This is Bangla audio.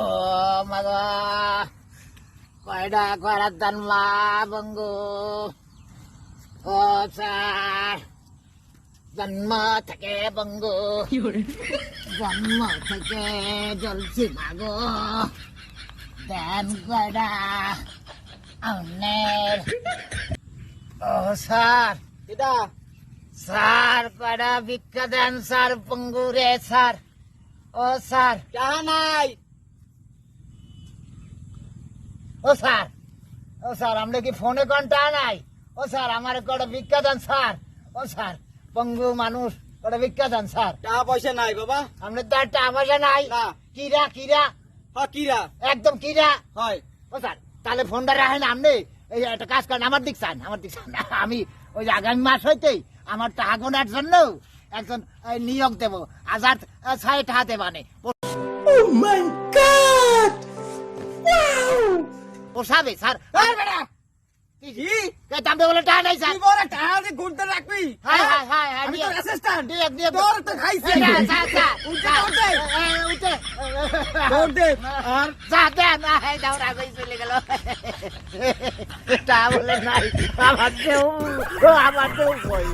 ও মাগা কয়টা কয়রার দানমা বঙ্গু ও স্যার জন্ম থেকে বঙ্গু জন্ম থেকে জ্বলছি মাগো দেন কয়টা আউনের ও স্যার এটা স্যার কয়টা ভিক্ষা দেন স্যার বঙ্গু রে স্যার ও স্যার টাহা নাই। ও স্যার আমরা কি ফোনে ঘন্টা নাই ও স্যার আমার কটা ভিক্ষা দেন স্যার ও স্যার পঙ্গু মানুষ কটা ভিক্ষা দেন স্যার টাকা পয়সা নাই বাবা। আমরা তো একটা আবাসা নাই না। কিরা হ্যাঁ কিরা একদম কিরা হয়। ও স্যার তাহলে ফোনটা রাখেন আপনি এই একটা কাজ করেন আমার দিক চান আমি ওই যে আগামী মাস হইতেই আমার টাকা গোনার জন্য একজন নিয়োগ দেবো 1000 টাকা দেবানে পোষাবে স্যার কি দামে বলে টাকা নাই স্যার তুই বড় টাকা দিয়ে ঘুরতে রাখবি? হাই আমি তোর অ্যাসিস্ট্যান্ট। দিয়ে তোর তো খাইছি। উঠে দৌড় দে। আর যা দেন দৌড়া কই চলে গেল তা বলে নাই আমার দেও কই